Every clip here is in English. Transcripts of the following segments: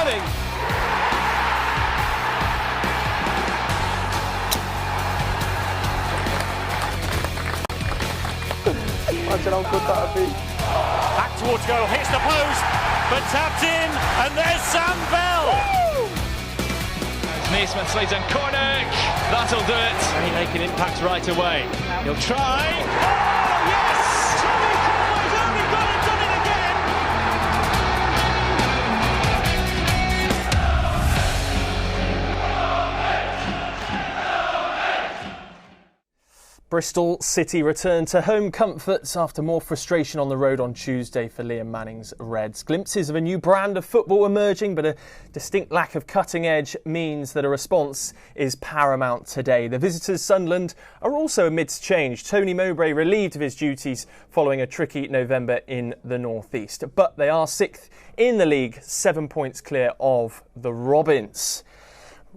Manning. Imagine how good that would be. Back towards goal, hits the post, but tapped in, and there's Sam Bell. Neesman, Slater and Cornick, that'll do it. And he make an impact right away. He'll try. Oh yes! Tommy Crawley's only gone and done it again. Bristol City returned to home comforts after more frustration on the road on Tuesday for Liam Manning's Reds. Glimpses of a new brand of football emerging, but a distinct lack of cutting edge means that a response is paramount today. The visitors, Sunderland, are also amidst change. Tony Mowbray relieved of his duties following a tricky November in the North East. But they are 6th in the league, 7 points clear of the Robins.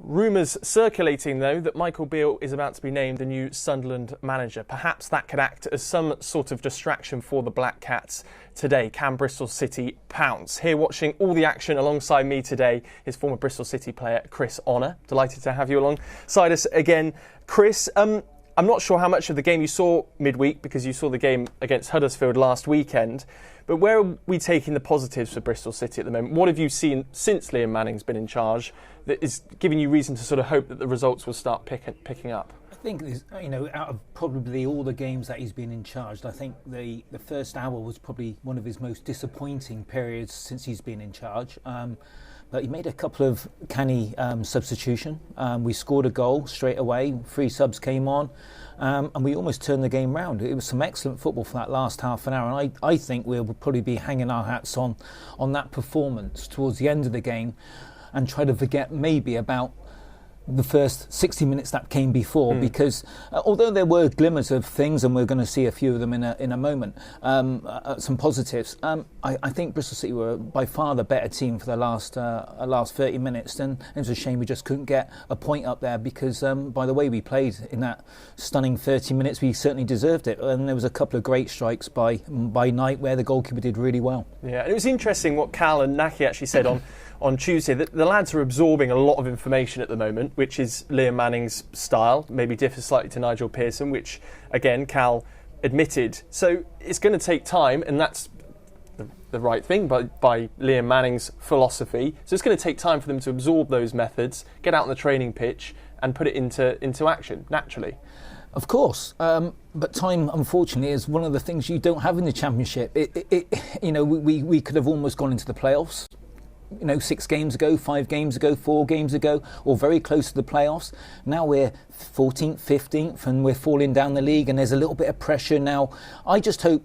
Rumours circulating, though, that Michael Beale is about to be named the new Sunderland manager. Perhaps that could act as some sort of distraction for the Black Cats today. Can Bristol City pounce? Here watching all the action alongside me today is former Bristol City player Chris Honor. Delighted to have you alongside us again. Chris, I'm not sure how much of the game you saw midweek because you saw the game against Huddersfield last weekend. But where are we taking the positives for Bristol City at the moment? What have you seen since Liam Manning's been in charge that is giving you reason to sort of hope that the results will start picking up? I think, out of probably all the games that he's been in charge, I think the first hour was probably one of his most disappointing periods since he's been in charge. But he made a couple of canny substitution. We scored a goal straight away. 3 subs came on. And we almost turned the game round. It was some excellent football for that last half an hour. And I think we'll probably be hanging our hats on that performance towards the end of the game and try to forget maybe about the first 60 minutes that came before, because although there were glimmers of things, and we're going to see a few of them in a moment, some positives, I think Bristol City were by far the better team for the last 30 minutes, and it was a shame we just couldn't get a point up there, because by the way we played in that stunning 30 minutes, we certainly deserved it, and there was a couple of great strikes by Knight where the goalkeeper did really well. Yeah, and it was interesting what Cal and Naki actually said on Tuesday, that the lads are absorbing a lot of information at the moment, which is Liam Manning's style, maybe differs slightly to Nigel Pearson, which, again, Cal admitted. So it's going to take time, and that's the right thing by Liam Manning's philosophy. So it's going to take time for them to absorb those methods, get out on the training pitch and put it into action, naturally. Of course, but time, unfortunately, is one of the things you don't have in the Championship. We could have almost gone into the playoffs, 6 games ago, 5 games ago, 4 games ago, or very close to the playoffs. Now we're 14th, 15th, and we're falling down the league, and there's a little bit of pressure now. I just hope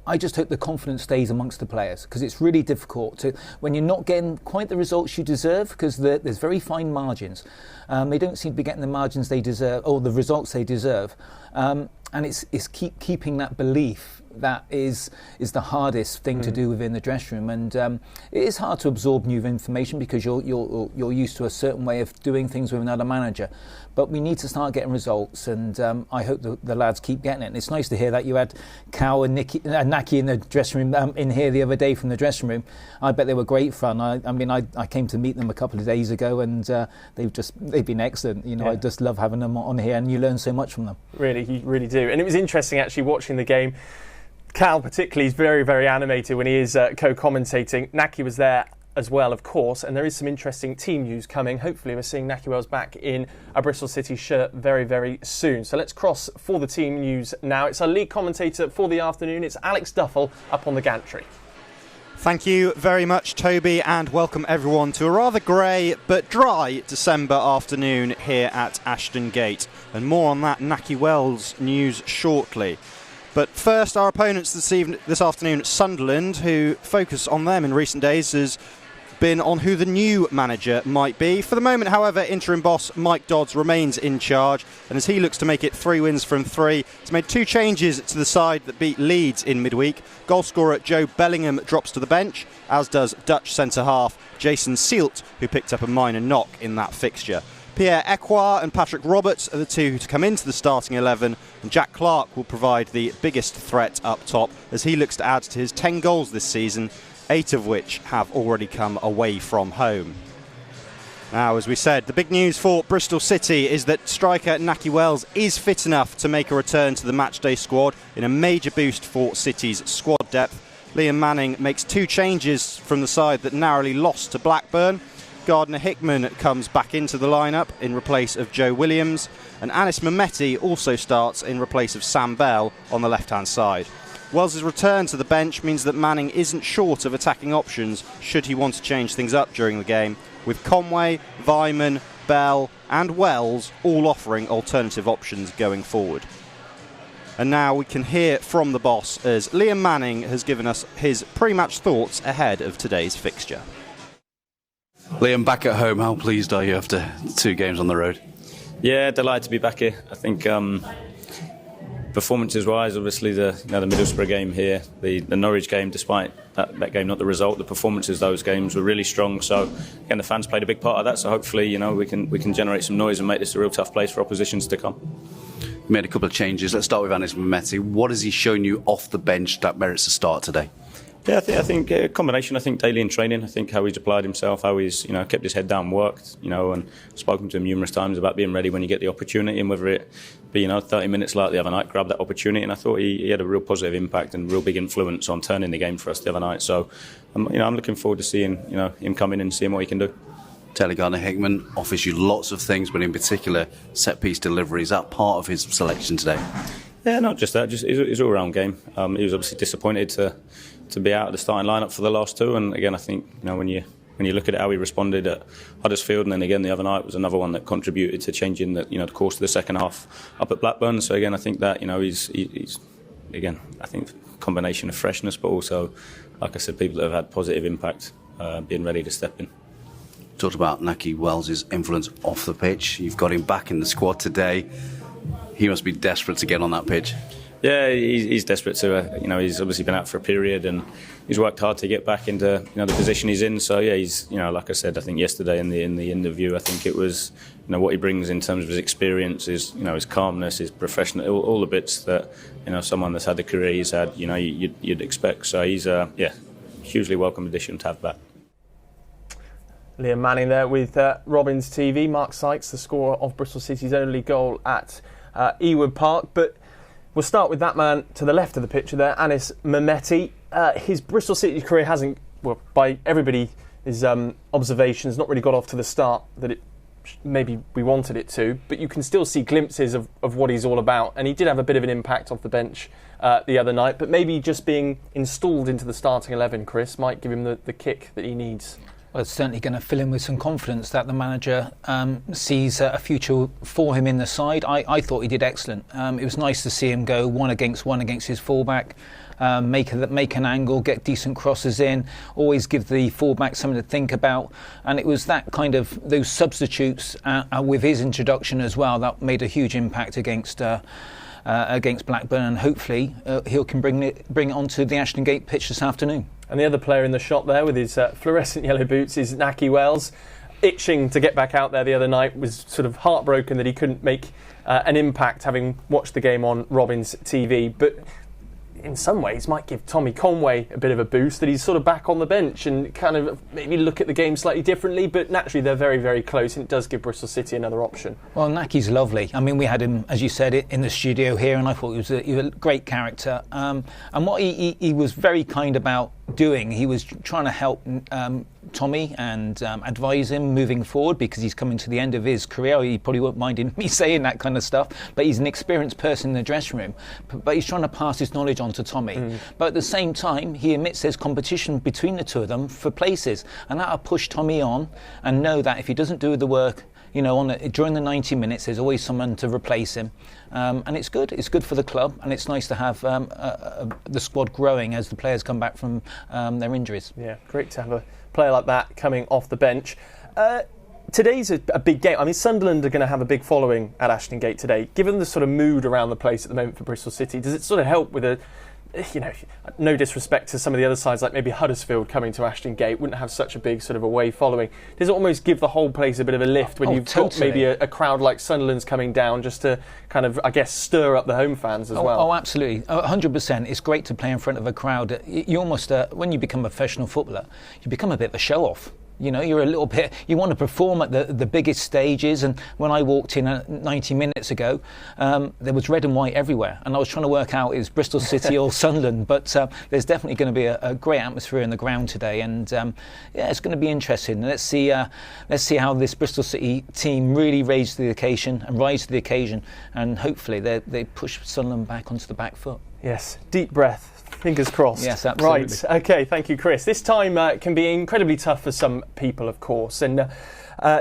the confidence stays amongst the players, because it's really difficult when you're not getting quite the results you deserve, because there's very fine margins. They don't seem to be getting the margins they deserve, or the results they deserve. And it's keeping that belief that is the hardest thing to do within the dressing room, and it is hard to absorb new information because you're used to a certain way of doing things with another manager. But we need to start getting results, and I hope the lads keep getting it. And it's nice to hear that you had Cow and Naki in the dressing room in here the other day from the dressing room. I bet they were great fun. I came to meet them a couple of days ago, and they've been excellent. I just love having them on here, and you learn so much from them. Really, you really do. And it was interesting actually watching the game. Cal particularly is very, very animated when he is co-commentating. Naki was there as well, of course, and there is some interesting team news coming. Hopefully we're seeing Naki Wells back in a Bristol City shirt very, very soon. So let's cross for the team news now. It's our league commentator for the afternoon. It's Alex Duffel up on the gantry. Thank you very much, Toby, and welcome everyone to a rather grey but dry December afternoon here at Ashton Gate. And more on that Naki Wells news shortly. But first, our opponents this afternoon at Sunderland, who focus on them in recent days, has been on who the new manager might be. For the moment, however, interim boss Mike Dodds remains in charge, and as he looks to make it 3 wins from 3, he's made 2 changes to the side that beat Leeds in midweek. Goalscorer Joe Bellingham drops to the bench, as does Dutch centre-half Jason Sealt, who picked up a minor knock in that fixture. Pierre Ekwar and Patrick Roberts are the 2 to come into the starting 11, and Jack Clark will provide the biggest threat up top as he looks to add to his 10 goals this season 8 of which have already come away from home. Now, as we said, the big news for Bristol City is that striker Nahki Wells is fit enough to make a return to the matchday squad in a major boost for City's squad depth. Liam Manning makes 2 changes from the side that narrowly lost to Blackburn. Gardner Hickman comes back into the lineup in replace of Joe Williams, and Anis Mehmeti also starts in replace of Sam Bell on the left-hand side. Wells' return to the bench means that Manning isn't short of attacking options should he want to change things up during the game, with Conway, Vyman, Bell and Wells all offering alternative options going forward. And now we can hear from the boss as Liam Manning has given us his pre-match thoughts ahead of today's fixture. Liam, back at home, how pleased are you after 2 games on the road? Yeah, delighted to be back here. I think performances-wise, obviously the Middlesbrough game here, the Norwich game, despite that game not the result, the performances those games were really strong. So again, the fans played a big part of that. So hopefully, we can generate some noise and make this a real tough place for oppositions to come. You made a couple of changes. Let's start with Anis Mehmeti. What has he shown you off the bench that merits a start today? Yeah, I think a combination. I think daily in training. I think how he's applied himself, how he's kept his head down, worked, and spoken to him numerous times about being ready when you get the opportunity, and whether it be 30 minutes like the other night, grab that opportunity. And I thought he had a real positive impact and real big influence on turning the game for us the other night. So I'm looking forward to seeing him come in and seeing what he can do. Taylor Gardner-Hickman offers you lots of things, but in particular set piece delivery. Is that part of his selection today? Yeah, not just that. Just his all-round game. He was obviously disappointed to be out of the starting lineup for the last 2. And again, I think when you look at how he responded at Huddersfield, and then again the other night was another one that contributed to changing the course of the second half up at Blackburn. So again, I think that he's again, I think combination of freshness, but also, like I said, people that have had positive impact, being ready to step in. Talked about Nahki Wells' influence off the pitch. You've got him back in the squad today. He must be desperate to get on that pitch. Yeah, he's desperate to. He's obviously been out for a period, and he's worked hard to get back into the position he's in. So yeah, he's like I said, I think yesterday in the interview, I think it was what he brings in terms of his experience, his calmness, his professional, all the bits that someone that's had the career he's had, you'd expect. So he's hugely welcome addition to have back. Liam Manning there with Robins TV. Mark Sykes, the scorer of Bristol City's only goal at Ewood Park. But we'll start with that man to the left of the picture there, Anis Mehmeti. His Bristol City career hasn't, by everybody's observations, not really got off to the start that it maybe we wanted it to. But you can still see glimpses of what he's all about. And he did have a bit of an impact off the bench the other night. But maybe just being installed into the starting 11, Chris, might give him the kick that he needs. Well, it's certainly going to fill him with some confidence that the manager sees a future for him in the side. I thought he did excellent. It was nice to see him go one against his fullback, make an angle, get decent crosses in, always give the fullback something to think about. And it was that kind of those substitutes with his introduction as well that made a huge impact against Blackburn, and hopefully he can bring it onto the Ashton Gate pitch this afternoon. And the other player in the shot there with his fluorescent yellow boots is Nahki Wells, itching to get back out there the other night, was sort of heartbroken that he couldn't make an impact having watched the game on Robins TV. But in some ways might give Tommy Conway a bit of a boost that he's sort of back on the bench and kind of maybe look at the game slightly differently, but naturally they're very, very close and it does give Bristol City another option. Well, Nahki's lovely. I mean, we had him, as you said, in the studio here, and I thought he was a great character. And what he was very kind about doing, he was trying to help Tommy and advise him moving forward, because he's coming to the end of his career. He probably won't mind me saying that kind of stuff, but he's an experienced person in the dressing room. But he's trying to pass his knowledge on to Tommy. But at the same time, he admits there's competition between the two of them for places, and that'll push Tommy on and know that if he doesn't do the work, during the 90 minutes, there's always someone to replace him. And it's good. It's good for the club, and it's nice to have the squad growing as the players come back from their injuries. Yeah, great to have a player like that coming off the bench. Today's a big game. I mean, Sunderland are going to have a big following at Ashton Gate today. Given the sort of mood around the place at the moment for Bristol City, does it sort of help with you know, no disrespect to some of the other sides, like maybe Huddersfield coming to Ashton Gate, wouldn't have such a big sort of away following. Does it almost give the whole place a bit of a lift when you've got maybe a crowd like Sunderland's coming down, just to kind of, I guess, stir up the home fans as well? Oh, absolutely. 100%. It's great to play in front of a crowd. You almost, when you become a professional footballer, you become a bit of a show-off. You know, you're a little bit, you want to perform at the biggest stages, and when I walked in 90 minutes ago, there was red and white everywhere, and I was trying to work out is Bristol City or Sunderland, but there's definitely going to be a great atmosphere in the ground today, and yeah, it's going to be interesting. Let's see how this Bristol City team really rise to the occasion, and hopefully they push Sunderland back onto the back foot. Yes, deep breath. Fingers crossed. Yes, absolutely. Right, OK, thank you, Chris. This time can be incredibly tough for some people, of course. And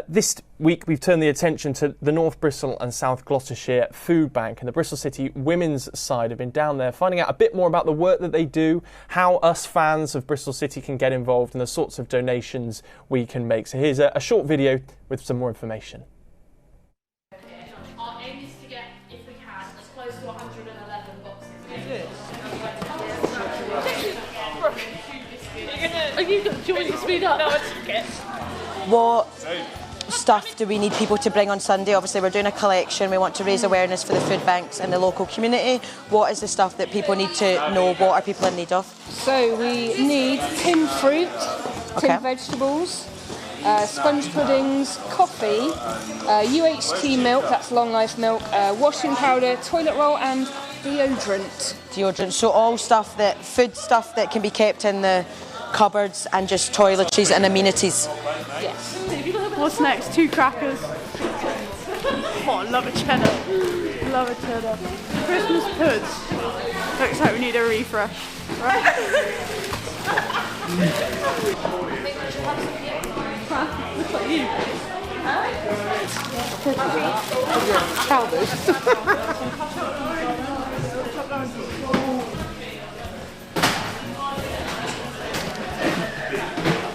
this week we've turned the attention to the North Bristol and South Gloucestershire Food Bank. And the Bristol City women's side have been down there finding out a bit more about the work that they do, how us fans of Bristol City can get involved, and the sorts of donations we can make. So here's a short video with some more information. Our aim is to get, if we can, as close to 111 boxes. Do you want me to speed up? No, it's okay. What stuff do we need people to bring on Sunday? Obviously, we're doing a collection. We want to raise awareness for the food banks in the local community. What is the stuff that people need to know? What are people in need of? So we need tinned fruit, tinned vegetables, sponge puddings, coffee, UHT milk, that's long life milk, washing powder, toilet roll and deodorant. Deodorant, so all stuff food stuff that can be kept in the cupboards and just toiletries and amenities. Yes. What's next? 2 crackers. Oh, I love a cheddar. Love a cheddar. Christmas puds. Looks like we need a refresh. Right? Looks like you. Chowders.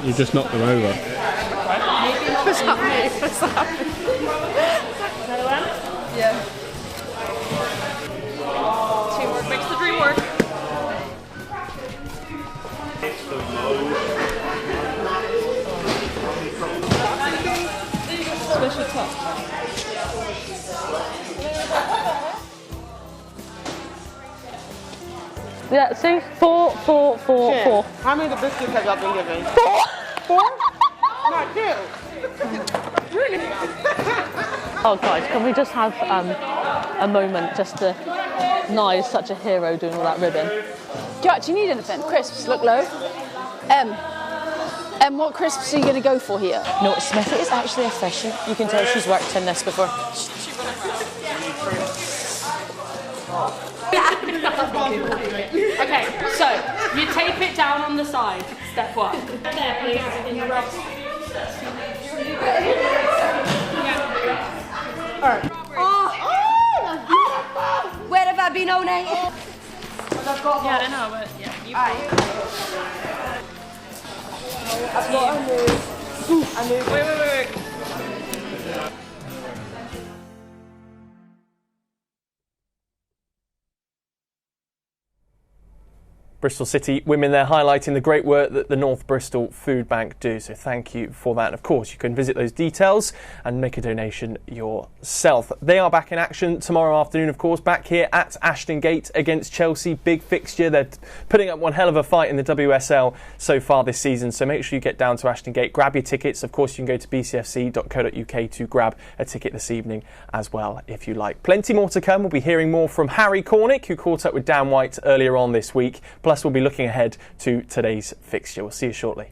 You just knocked them over. What's happening? What's happening? Another one? Yeah. Teamwork makes the dream work. Special touch. Yeah, see? 4, 4, 4, 4. How many of the biscuits have y'all been given? 4? 4? Not 2. Really? Oh, guys, can we just have a moment just to Nye is such a hero doing all that ribbon. Do you actually need anything? Crisps, look low. What crisps are you going to go for here? No, Smithy is actually efficient. You can tell she's worked in this before. Okay, so you tape it down on the side. Step 1. There, please. Alright. Where have I been all night? Yeah, I know, but yeah. I've got a new. Wait. Bristol City women there highlighting the great work that the North Bristol Food Bank do. So thank you for that. And of course, you can visit those details and make a donation yourself. They are back in action tomorrow afternoon, of course, back here at Ashton Gate against Chelsea. Big fixture. They're putting up one hell of a fight in the WSL so far this season. So make sure you get down to Ashton Gate, grab your tickets. Of course, you can go to bcfc.co.uk to grab a ticket this evening as well, if you like. Plenty more to come. We'll be hearing more from Harry Cornick, who caught up with Dan White earlier on this week. Plus, we'll be looking ahead to today's fixture. We'll see you shortly.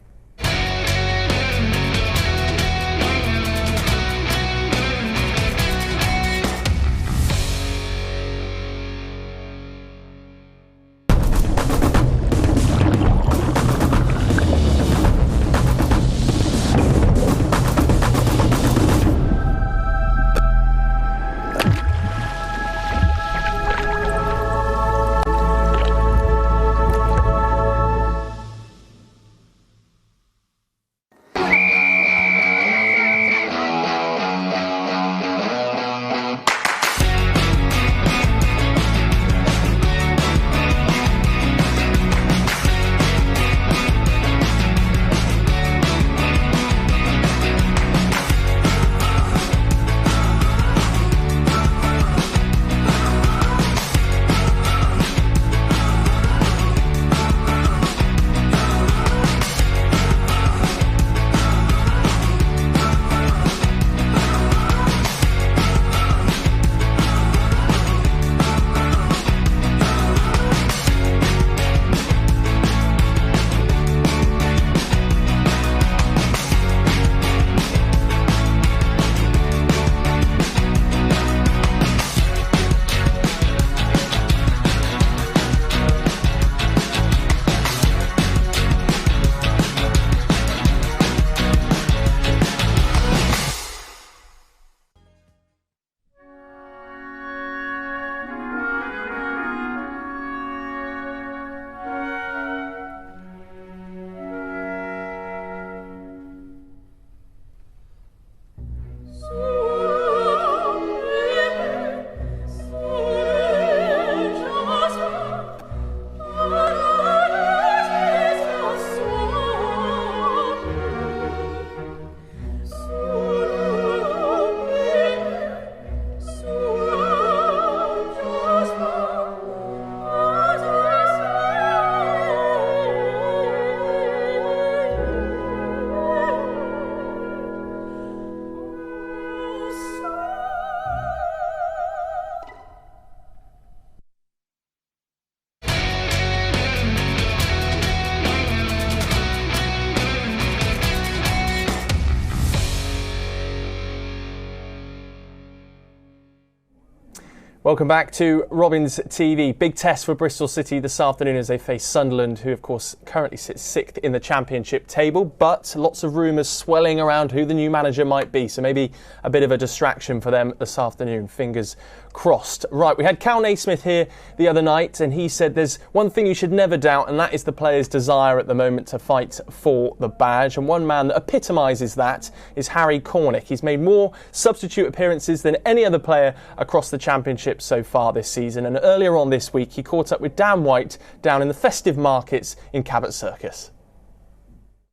Welcome back to Robins TV. Big test for Bristol City this afternoon as they face Sunderland, who of course currently sits 6th in the Championship table, but lots of rumours swelling around who the new manager might be, so maybe a bit of a distraction for them this afternoon. Fingers crossed. Right, we had Cal Naismith here the other night, and he said there's one thing you should never doubt, and that is the players' desire at the moment to fight for the badge. And one man that epitomises that is Harry Cornick. He's made more substitute appearances than any other player across the Championship so far this season, and earlier on this week he caught up with Dan White down in the festive markets in Cabot Circus.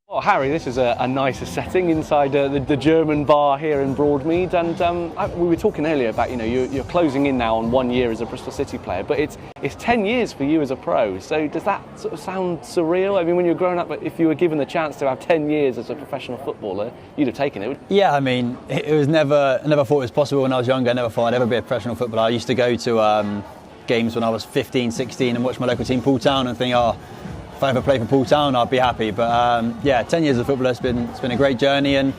Well, Harry, this is a nicer setting inside the German bar here in Broadmead, and we were talking earlier about, you know, you're closing in now on 1 year as a Bristol City player, but it's 10 years for you as a pro, so does that sort of sound surreal? I mean, when you're growing up, if you were given the chance to have 10 years as a professional footballer, you'd have taken it. Yeah, I mean, it was I never thought it was possible when I was younger. I never thought I'd ever be a professional footballer. I used to go to games when I was 15, 16 and watch my local team Poole Town and think, if I ever play for Poole Town, I'd be happy. But 10 years of football, it's been a great journey, and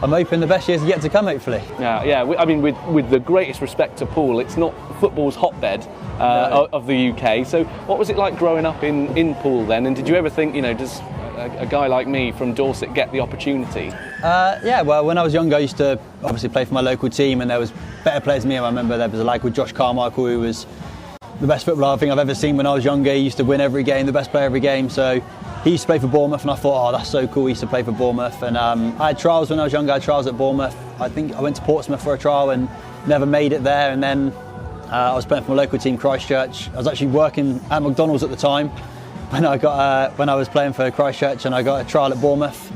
I'm hoping the best years are yet to come, hopefully. Yeah. I mean, with the greatest respect to Poole, it's not football's hotbed of the UK. So what was it like growing up in Poole then? And did you ever think, you know, does a guy like me from Dorset get the opportunity? Well, when I was younger, I used to obviously play for my local team, and there was better players than me. I remember there was a lad called Josh Carmichael who was the best footballer I think I've ever seen when I was younger. He used to win every game, the best player every game. So he used to play for Bournemouth, and I thought, that's so cool. He used to play for Bournemouth, and I had trials when I was younger. I had trials at Bournemouth. I think I went to Portsmouth for a trial and never made it there. And then I was playing for my local team, Christchurch. I was actually working at McDonald's at the time when I was playing for Christchurch, and I got a trial at Bournemouth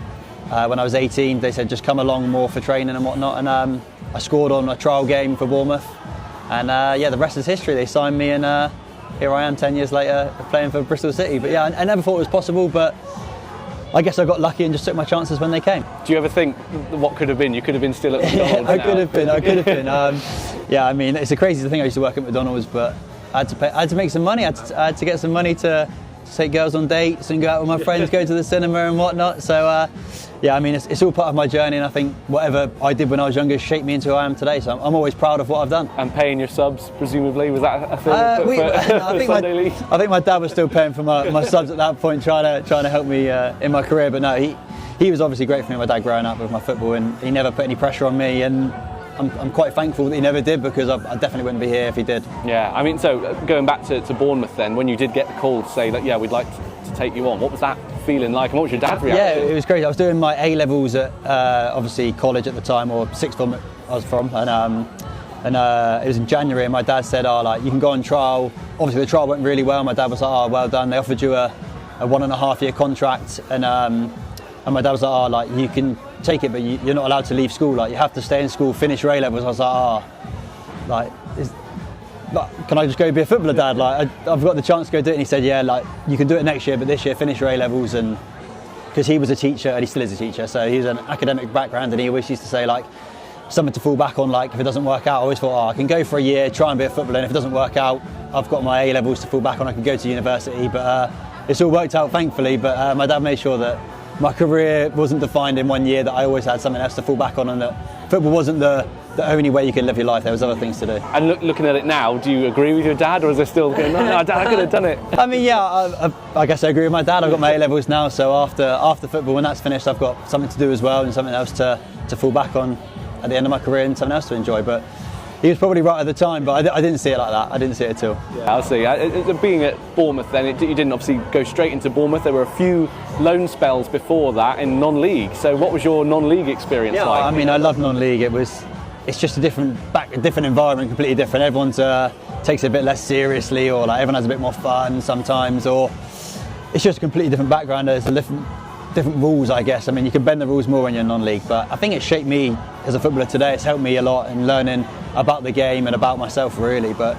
when I was 18. They said just come along more for training and whatnot, and I scored on a trial game for Bournemouth. And the rest is history. They signed me, and here I am 10 years later playing for Bristol City. But yeah, I never thought it was possible, but I guess I got lucky and just took my chances when they came. Do you ever think what could have been? You could have been still at McDonald's. I could have been. I mean, it's a crazy thing. I used to work at McDonald's, but I had to make some money. I had to get some money to take girls on dates and go out with my friends, go to the cinema and whatnot. So I mean, it's all part of my journey, and I think whatever I did when I was younger shaped me into who I am today. So I'm always proud of what I've done. And paying your subs, presumably, was that a thing? I think my dad was still paying for my subs at that point, trying to help me in my career. But no, he was obviously great for me, my dad, growing up with my football, and he never put any pressure on me. And I'm quite thankful that he never did, because I definitely wouldn't be here if he did. Yeah, I mean, so going back to Bournemouth then, when you did get the call to say that, we'd like to take you on, what was that feeling like, and what was your dad's reaction? Yeah, it was crazy. I was doing my A-levels at obviously college at the time, or sixth form I was from, and it was in January, and my dad said, you can go on trial. Obviously the trial went really well. My dad was like, well done. They offered you a 1.5 year contract, and my dad was like, you can take it, but you're not allowed to leave school. Like, you have to stay in school, finish your A-levels. I was like, can I just go be a footballer, Dad? Like, I've got the chance to go do it. And he said, you can do it next year, but this year finish your A-levels. And because he was a teacher, and he still is a teacher, so he was an academic background, and he always used to say, something to fall back on. If it doesn't work out, I always thought, I can go for a year, try and be a footballer, and if it doesn't work out, I've got my A-levels to fall back on. I can go to university. But it's all worked out, thankfully. But my dad made sure that my career wasn't defined in 1 year, that I always had something else to fall back on, and that football wasn't the only way you could live your life. There was other things to do. And looking at it now, do you agree with your dad, or is there still going, no, Dad, I could have done it? I mean, I guess I agree with my dad. I've got my A-levels now, so after football, when that's finished, I've got something to do as well, and something else to fall back on at the end of my career, and something else to enjoy. But he was probably right at the time, but I didn't see it like that. I didn't see it at all. Yeah, I see. Being at Bournemouth then, you didn't obviously go straight into Bournemouth. There were a few loan spells before that in non-league. So what was your non-league experience like? I mean, I love non-league. It's just a different environment, completely different. Everyone takes it a bit less seriously, or everyone has a bit more fun sometimes, or it's just a completely different background. There's different rules, I guess. I mean, you can bend the rules more when you're non-league, but I think it shaped me as a footballer today. It's helped me a lot in learning about the game and about myself, really. But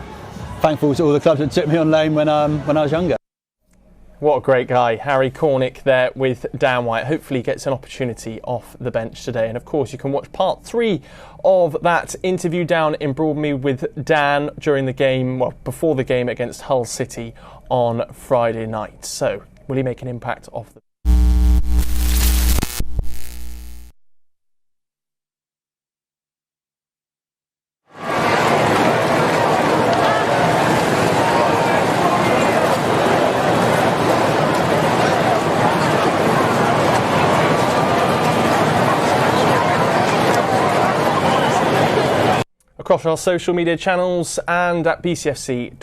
thankful to all the clubs that took me on loan when I was younger. What a great guy, Harry Cornick there with Dan White. Hopefully he gets an opportunity off the bench today. And of course you can watch part 3 of that interview down in Broadmead with Dan during the game, before the game against Hull City on Friday night. So will he make an impact off the across our social media channels and at bcfc.co.uk.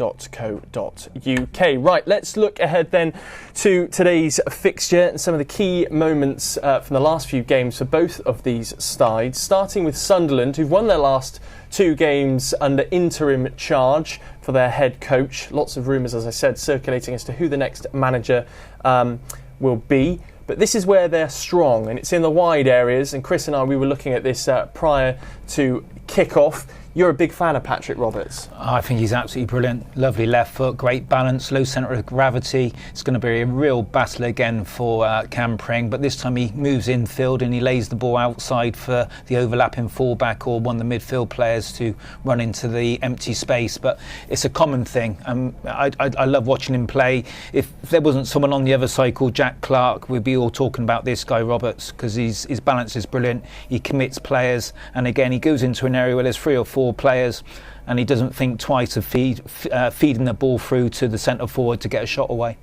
Right, let's look ahead then to today's fixture and some of the key moments from the last few games for both of these sides, starting with Sunderland, who've won their last 2 games under interim charge for their head coach. Lots of rumours, as I said, circulating as to who the next manager will be. But this is where they're strong, and it's in the wide areas. And Chris and I, we were looking at this prior to kick-off. You're a big fan of Patrick Roberts. I think he's absolutely brilliant. Lovely left foot, great balance, low centre of gravity. It's going to be a real battle again for Cam Pring, but this time he moves infield and he lays the ball outside for the overlapping fullback or one of the midfield players to run into the empty space. But it's a common thing. I love watching him play. If there wasn't someone on the other side called Jack Clark, we'd be all talking about this guy Roberts, because his balance is brilliant. He commits players, and again he goes into an area where there's 3 or 4 players, and he doesn't think twice of feeding the ball through to the centre forward to get a shot away.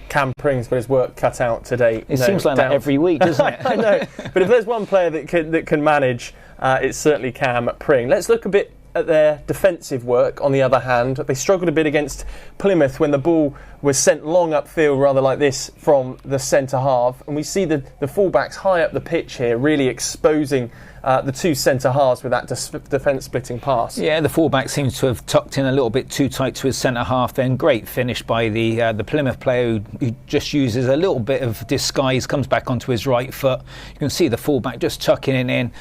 Cam Pring's got his work cut out today. It seems like that every week, doesn't it? I know, but if there's one player that can manage, it's certainly Cam Pring. Let's look a bit at their defensive work. On the other hand, they struggled a bit against Plymouth when the ball was sent long upfield, rather like this, from the centre half, and we see the fullbacks high up the pitch here, really exposing the 2 centre halves with that defence splitting pass. Yeah, the fullback seems to have tucked in a little bit too tight to his centre half. Then great finish by the Plymouth player who just uses a little bit of disguise, comes back onto his right foot. You can see the fullback just tucking it in,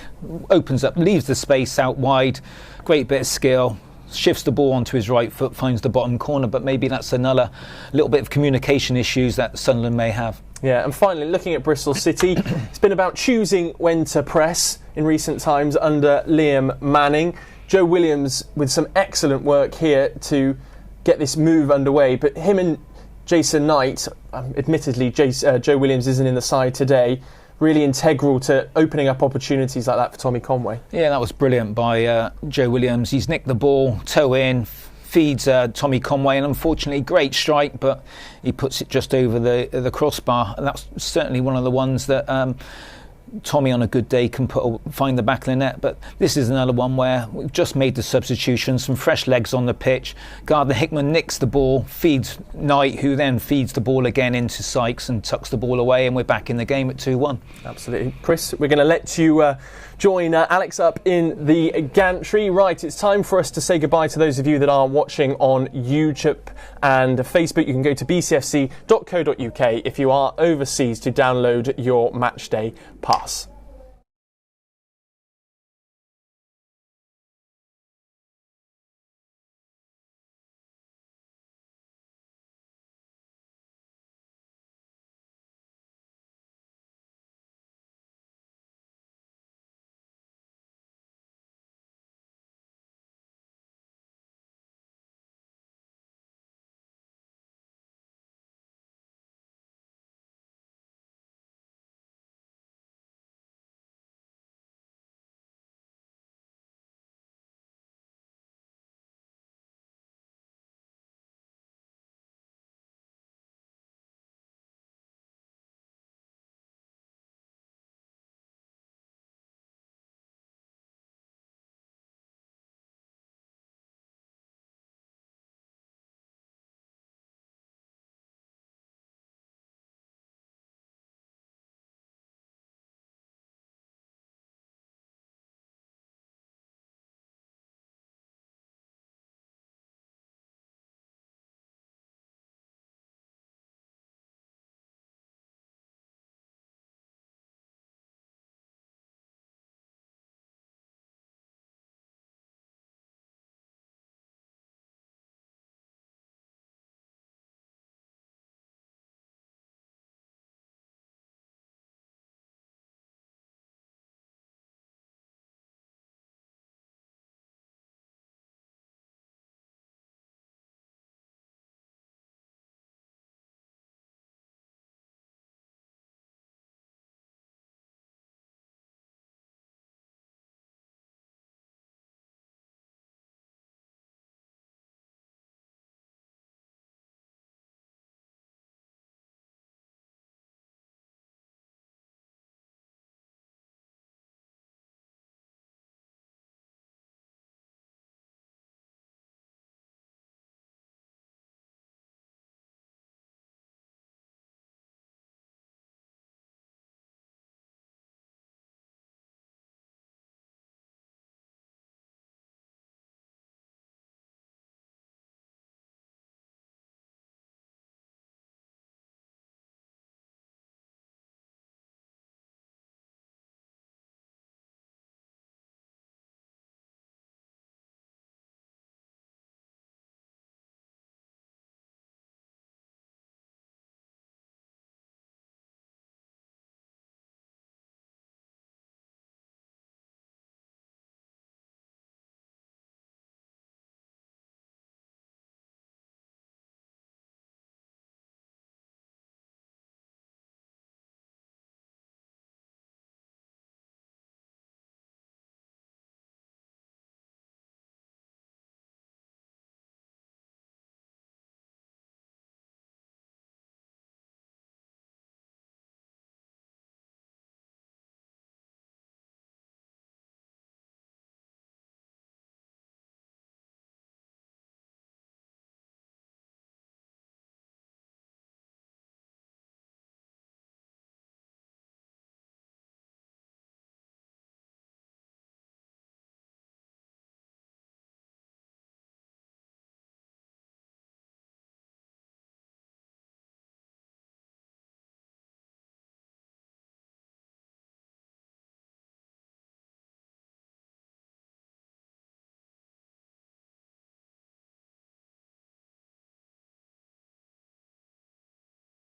opens up, leaves the space out wide. Great bit of skill. Shifts the ball onto his right foot, finds the bottom corner, but maybe that's another little bit of communication issues that Sunderland may have. Yeah, and finally, looking at Bristol City, it's been about choosing when to press in recent times under Liam Manning. Joe Williams with some excellent work here to get this move underway, but him and Jason Knight, admittedly Joe Williams isn't in the side today, really integral to opening up opportunities like that for Tommy Conway. Yeah, that was brilliant by Joe Williams. He's nicked the ball, toe in, feeds Tommy Conway, and unfortunately great strike, but he puts it just over the crossbar, and that's certainly one of the ones that Tommy on a good day can find the back of the net. But this is another one where we've just made the substitution, some fresh legs on the pitch. Gardner Hickman nicks the ball, feeds Knight, who then feeds the ball again into Sykes and tucks the ball away, and we're back in the game at 2-1. Absolutely. Chris, we're going to let you join Alex up in the gantry. Right, it's time for us to say goodbye to those of you that are watching on YouTube and Facebook. You can go to bcfc.co.uk if you are overseas to download your matchday pass.